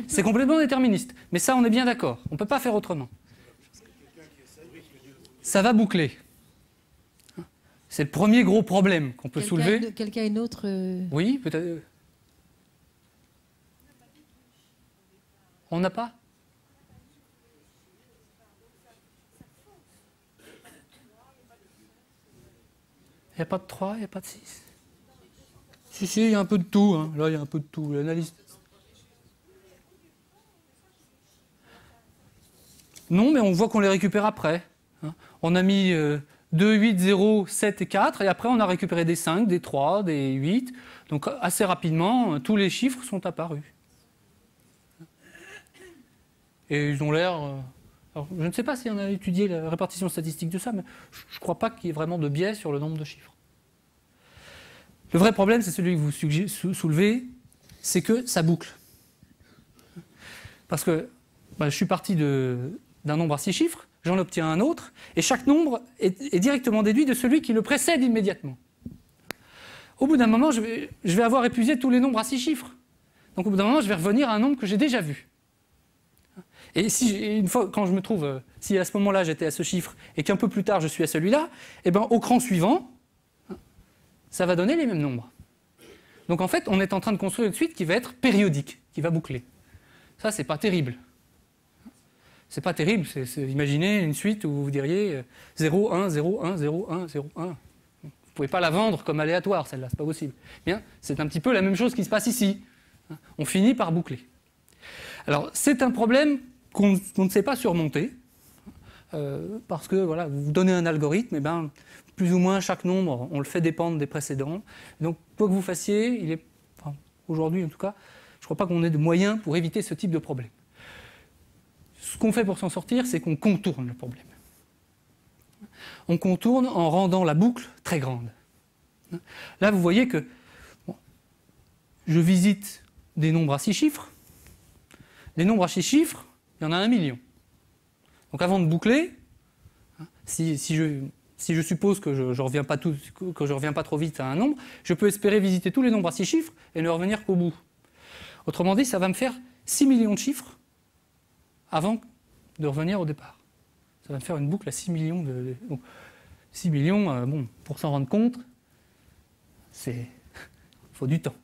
C'est complètement déterministe. Mais ça, on est bien d'accord. On ne peut pas faire autrement. Ça va boucler. C'est le premier gros problème qu'on peut soulever. Quelqu'un a une autre... Oui, peut-être. On n'a pas? Il n'y a pas de 3, il n'y a pas de 6. Si, il y a un peu de tout. Hein. Là, il y a un peu de tout. L'analyse. Non, mais on voit qu'on les récupère après. Hein. On a mis 2, 8, 0, 7 et 4, et après on a récupéré des 5, des 3, des 8. Donc assez rapidement, tous les chiffres sont apparus. Et ils ont l'air... je ne sais pas si on a étudié la répartition statistique de ça, mais je ne crois pas qu'il y ait vraiment de biais sur le nombre de chiffres. Le vrai problème, c'est celui que vous soulevez, c'est que ça boucle. Parce que je suis parti d'un nombre à 6 chiffres, j'en obtiens un autre, et chaque nombre est directement déduit de celui qui le précède immédiatement. Au bout d'un moment, je vais avoir épuisé tous les nombres à 6 chiffres. Donc au bout d'un moment, je vais revenir à un nombre que j'ai déjà vu. Et une fois, quand je me trouve, si à ce moment-là j'étais à ce chiffre et qu'un peu plus tard je suis à celui-là, eh ben, au cran suivant, ça va donner les mêmes nombres. Donc en fait, on est en train de construire une suite qui va être périodique, qui va boucler. Ça, c'est pas terrible. C'est pas terrible, imaginez une suite où vous diriez 0, 1, 0, 1, 0, 1, 0, 1. Vous ne pouvez pas la vendre comme aléatoire, celle-là, c'est pas possible. Bien, c'est un petit peu la même chose qui se passe ici. On finit par boucler. Alors, c'est un problème qu'on ne sait pas surmonter, parce que voilà, vous donnez un algorithme, et ben, plus ou moins chaque nombre, on le fait dépendre des précédents. Donc, quoi que vous fassiez, aujourd'hui en tout cas, je ne crois pas qu'on ait de moyens pour éviter ce type de problème. Ce qu'on fait pour s'en sortir, c'est qu'on contourne le problème. On contourne en rendant la boucle très grande. Là, vous voyez que je visite des nombres à 6 chiffres. Les nombres à 6 chiffres, il y en a 1 million. Donc avant de boucler, si je suppose que je ne reviens pas trop vite à un nombre, je peux espérer visiter tous les nombres à 6 chiffres et ne revenir qu'au bout. Autrement dit, ça va me faire 6 millions de chiffres avant de revenir au départ. Ça va me faire une boucle à 6 millions de... Donc, 6 millions, pour s'en rendre compte, il faut du temps.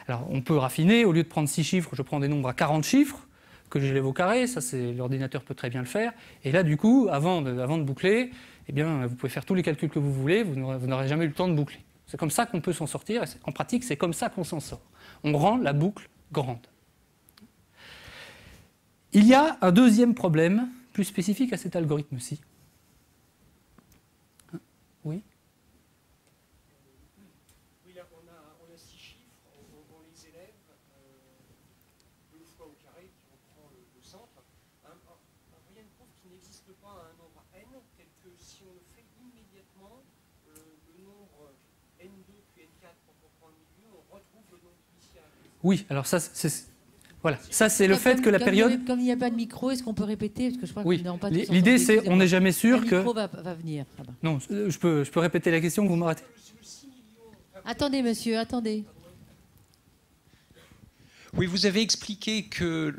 Alors, on peut raffiner, au lieu de prendre 6 chiffres, je prends des nombres à 40 chiffres, que j'élève au carré, ça l'ordinateur peut très bien le faire. Et là, du coup, avant de boucler, eh bien, vous pouvez faire tous les calculs que vous voulez, vous n'aurez jamais eu le temps de boucler. C'est comme ça qu'on peut s'en sortir, et en pratique, c'est comme ça qu'on s'en sort. On rend la boucle grande. Il y a un deuxième problème, plus spécifique à cet algorithme-ci. Oui ? Oui, là, on correspond pas à un nombre n, tel que si on le fait immédiatement, le nombre n2 puis n4 pour comprendre le milieu, on retrouve le nombre initial. Oui, alors ça, voilà. Ça, c'est le fait que la période... Comme il n'y a pas de micro, est-ce qu'on peut répéter? Parce que je crois Oui, qu'ils n'ont pas tous l'idée, entendu, c'est on n'est excusez-moi. jamais sûr Le que... micro va venir. Ah ben. Non, je peux répéter la question, vous m'arrêtez. Attendez, monsieur, attendez. Oui, vous avez expliqué que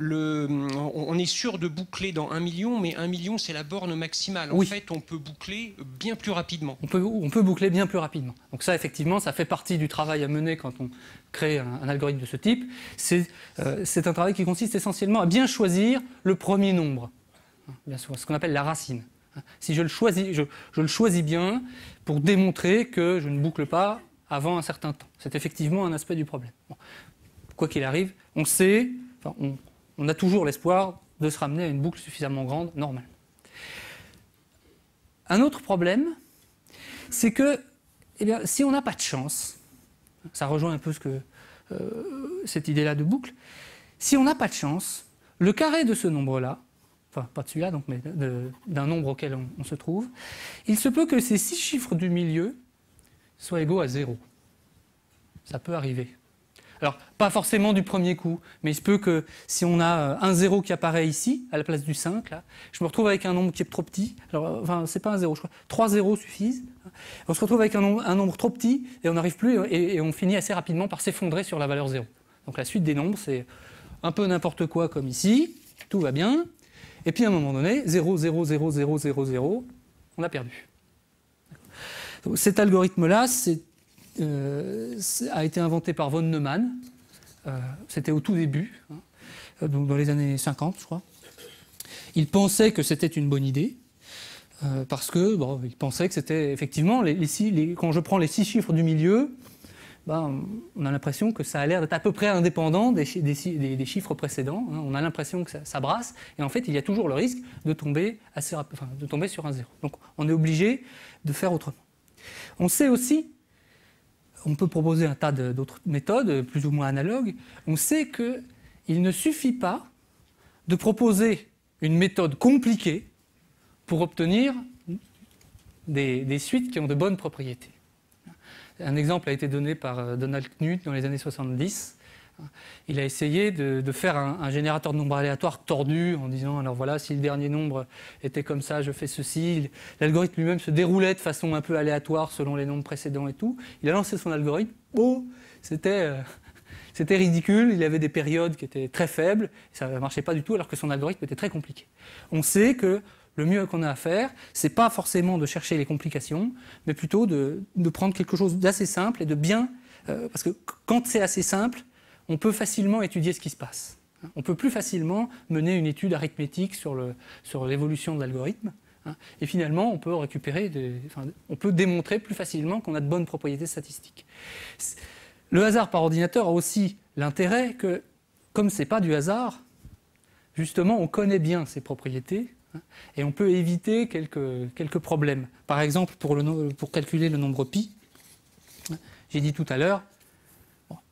on est sûr de boucler dans 1 million, mais 1 million, c'est la borne maximale. En Oui. fait, on peut boucler bien plus rapidement. On peut boucler bien plus rapidement. Donc ça, effectivement, ça fait partie du travail à mener quand on crée un algorithme de ce type. C'est un travail qui consiste essentiellement à bien choisir le premier nombre, bien sûr, ce qu'on appelle la racine. Si je le choisis, je le choisis bien pour démontrer que je ne boucle pas avant un certain temps. C'est effectivement un aspect du problème. Bon. Quoi qu'il arrive, on sait, enfin, on a toujours l'espoir de se ramener à une boucle suffisamment grande, normale. Un autre problème, c'est que eh bien, si on n'a pas de chance, ça rejoint un peu cette idée-là de boucle, si on n'a pas de chance, le carré de ce nombre-là, enfin pas de celui-là, donc, mais d'un nombre auquel on se trouve, il se peut que ces 6 chiffres du milieu soient égaux à 0. Ça peut arriver. Alors, pas forcément du premier coup, mais il se peut que si on a un 0 qui apparaît ici, à la place du 5, là, je me retrouve avec un nombre qui est trop petit. Alors, enfin, c'est pas un 0, je crois. 3 zéros suffisent. On se retrouve avec un nombre trop petit et on n'arrive plus et on finit assez rapidement par s'effondrer sur la valeur 0. Donc la suite des nombres, c'est un peu n'importe quoi comme ici, tout va bien. Et puis à un moment donné, 0, 0, 0, 0, 0, 0, on a perdu. Donc, cet algorithme-là, a été inventé par von Neumann. C'était au tout début, donc dans les années 50, je crois. Il pensait que c'était une bonne idée, parce que il pensait que c'était effectivement, quand je prends les 6 chiffres du milieu, on a l'impression que ça a l'air d'être à peu près indépendant des chiffres précédents. On a l'impression que ça brasse, et en fait, il y a toujours le risque de tomber sur un 0. Donc, on est obligé de faire autrement. On sait aussi, on peut proposer un tas d'autres méthodes, plus ou moins analogues. On sait qu'il ne suffit pas de proposer une méthode compliquée pour obtenir des suites qui ont de bonnes propriétés. Un exemple a été donné par Donald Knuth dans les années 70. Il a essayé de faire un générateur de nombres aléatoires tordu en disant, alors voilà, si le dernier nombre était comme ça, je fais ceci. L'algorithme lui-même se déroulait de façon un peu aléatoire selon les nombres précédents et tout. Il a lancé son algorithme. C'était ridicule. Il avait des périodes qui étaient très faibles. Ça ne marchait pas du tout alors que son algorithme était très compliqué. On sait que le mieux qu'on a à faire, c'est pas forcément de chercher les complications, mais plutôt de prendre quelque chose d'assez simple et de bien... parce que quand c'est assez simple, on peut facilement étudier ce qui se passe. On peut plus facilement mener une étude arithmétique sur l'évolution de l'algorithme. Et finalement, on peut on peut démontrer plus facilement qu'on a de bonnes propriétés statistiques. Le hasard par ordinateur a aussi l'intérêt que, comme ce n'est pas du hasard, justement, on connaît bien ces propriétés et on peut éviter quelques problèmes. Par exemple, pour calculer le nombre pi, j'ai dit tout à l'heure,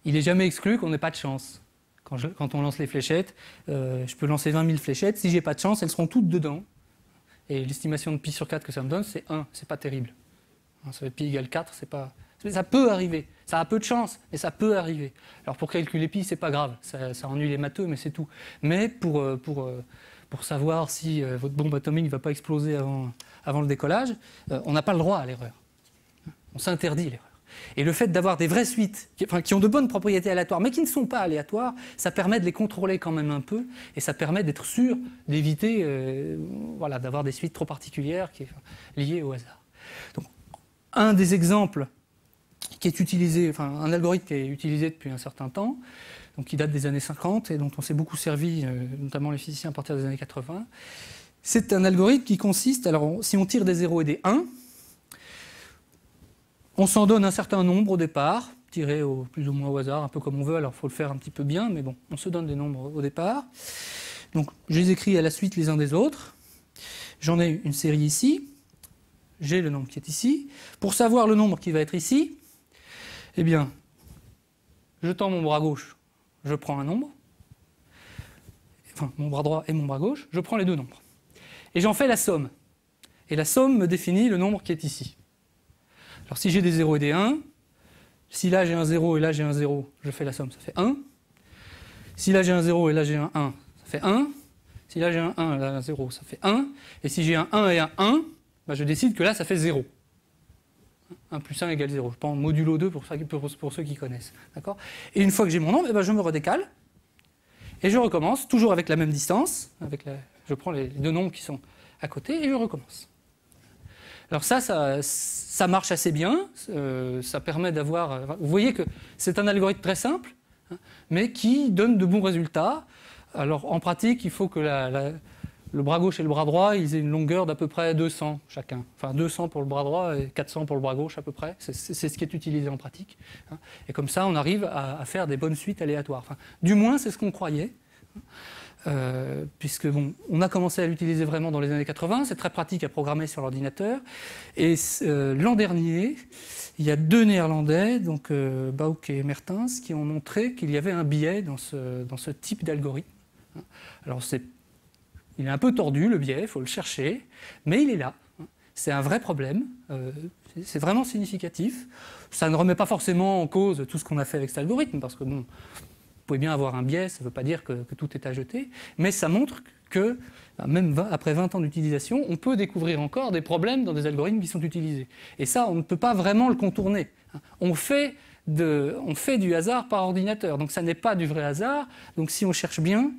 il n'est jamais exclu qu'on n'ait pas de chance. Quand on lance les fléchettes, je peux lancer 20 000 fléchettes. Si je n'ai pas de chance, elles seront toutes dedans. Et l'estimation de pi sur 4 que ça me donne, c'est 1. C'est pas terrible. Ça va être pi égale 4, c'est pas... Ça peut arriver. Ça a peu de chance, mais ça peut arriver. Alors pour calculer pi, c'est pas grave. Ça ennuie les matheux, mais c'est tout. Mais pour savoir si votre bombe atomique ne va pas exploser avant le décollage, on n'a pas le droit à l'erreur. On s'interdit l'erreur. Et le fait d'avoir des vraies suites, qui ont de bonnes propriétés aléatoires, mais qui ne sont pas aléatoires, ça permet de les contrôler quand même un peu, et ça permet d'être sûr d'éviter d'avoir des suites trop particulières liées au hasard. Donc, un des exemples qui est utilisé, un algorithme qui est utilisé depuis un certain temps, donc qui date des années 50 et dont on s'est beaucoup servi, notamment les physiciens à partir des années 80, c'est un algorithme qui consiste, alors si on tire des 0 et des 1, on s'en donne un certain nombre au départ, tiré plus ou moins au hasard, un peu comme on veut, alors il faut le faire un petit peu bien, mais bon, on se donne des nombres au départ. Donc je les écris à la suite les uns des autres. J'en ai une série ici, j'ai le nombre qui est ici. Pour savoir le nombre qui va être ici, eh bien, je tends mon bras gauche, je prends un nombre, enfin mon bras droit et mon bras gauche, je prends les deux nombres. et j'en fais la somme. Et la somme me définit le nombre qui est ici. Alors si j'ai des 0 et des 1, si là j'ai un 0 et là j'ai un 0, je fais la somme, ça fait 1. Si là j'ai un 0 et là j'ai un 1, ça fait 1. Si là j'ai un 1 et là un 0, ça fait 1. Et si j'ai un 1 et un 1, bah je décide que là ça fait 0. 1 plus 1 égale 0. Je prends modulo 2 pour ceux qui connaissent. D'accord ? Et une fois que j'ai mon nombre, je me redécale. Et je recommence, toujours avec la même distance. Je prends les deux nombres qui sont à côté et je recommence. Alors ça marche assez bien. Ça permet d'avoir... Vous voyez que c'est un algorithme très simple, mais qui donne de bons résultats. Alors en pratique, il faut que le bras gauche et le bras droit, ils aient une longueur d'à peu près 200 chacun. Enfin 200 pour le bras droit et 400 pour le bras gauche à peu près. C'est ce qui est utilisé en pratique. Et comme ça, on arrive à faire des bonnes suites aléatoires. Enfin, du moins, c'est ce qu'on croyait. Puisque on a commencé à l'utiliser vraiment dans les années 80. C'est très pratique à programmer sur l'ordinateur. Et l'an dernier, il y a deux Néerlandais, donc Bouck et Mertens, qui ont montré qu'il y avait un biais dans ce type d'algorithme. Alors il est un peu tordu le biais, il faut le chercher, mais il est là. C'est un vrai problème, c'est vraiment significatif. Ça ne remet pas forcément en cause tout ce qu'on a fait avec cet algorithme, parce que vous pouvez bien avoir un biais, ça ne veut pas dire que tout est à jeter, mais ça montre que même après 20 ans d'utilisation, on peut découvrir encore des problèmes dans des algorithmes qui sont utilisés. Et ça, on ne peut pas vraiment le contourner. On fait du hasard par ordinateur, donc ça n'est pas du vrai hasard. Donc si on cherche bien,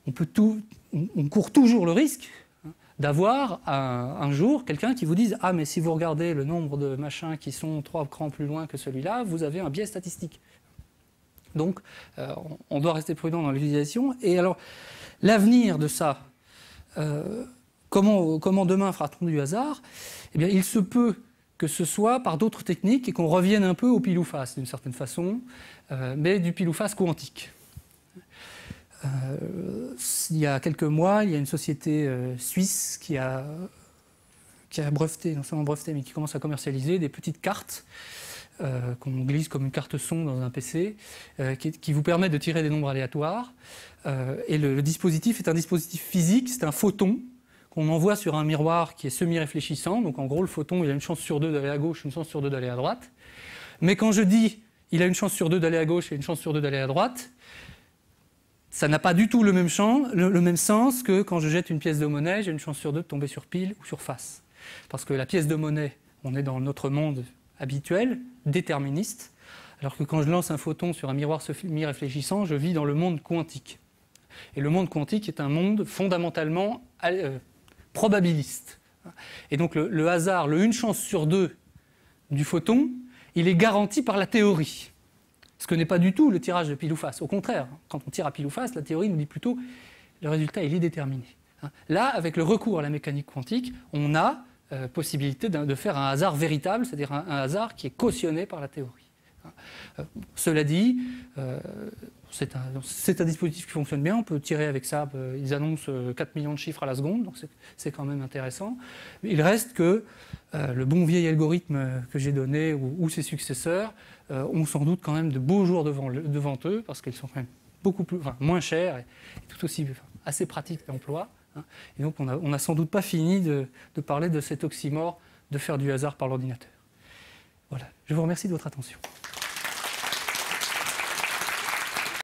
on court toujours le risque d'avoir un jour quelqu'un qui vous dise « Ah, mais si vous regardez le nombre de machins qui sont 3 crans plus loin que celui-là, vous avez un biais statistique. » Donc, on doit rester prudent dans l'utilisation. Et alors, l'avenir de ça, comment demain fera-t-on du hasard ? Eh bien, il se peut que ce soit par d'autres techniques et qu'on revienne un peu au pile ou face, d'une certaine façon, mais du pile ou face quantique. Il y a quelques mois, il y a une société suisse qui a breveté, non seulement breveté, mais qui commence à commercialiser des petites cartes qu'on glisse comme une carte son dans un PC, qui vous permet de tirer des nombres aléatoires. Et le dispositif est un dispositif physique, c'est un photon qu'on envoie sur un miroir qui est semi-réfléchissant. Donc en gros, le photon, il a une chance sur 2 d'aller à gauche, une chance sur 2 d'aller à droite. Mais quand je dis il a une chance sur 2 d'aller à gauche et une chance sur 2 d'aller à droite, ça n'a pas du tout le même sens que quand je jette une pièce de monnaie, j'ai une chance sur 2 de tomber sur pile ou sur face. Parce que la pièce de monnaie, on est dans notre monde habituel, déterministe, alors que quand je lance un photon sur un miroir semi-réfléchissant, je vis dans le monde quantique. Et le monde quantique est un monde fondamentalement probabiliste. Et donc le hasard, le 1 chance sur 2 du photon, il est garanti par la théorie. Ce que n'est pas du tout le tirage de pile ou face. Au contraire, quand on tire à pile ou face, la théorie nous dit plutôt le résultat il est déterminé. Là, avec le recours à la mécanique quantique, on a possibilité de faire un hasard véritable, c'est-à-dire un hasard qui est cautionné par la théorie. Cela dit, c'est un dispositif qui fonctionne bien, on peut tirer avec ça, ils annoncent 4 millions de chiffres à la seconde, donc c'est quand même intéressant. Il reste que le bon vieil algorithme que j'ai donné ou ses successeurs ont sans doute quand même de beaux jours devant eux, parce qu'ils sont quand même moins chers et tout aussi assez pratiques d'emploi. Et donc on n'a sans doute pas fini de parler de cet oxymore de faire du hasard par l'ordinateur. Voilà, je vous remercie de votre attention.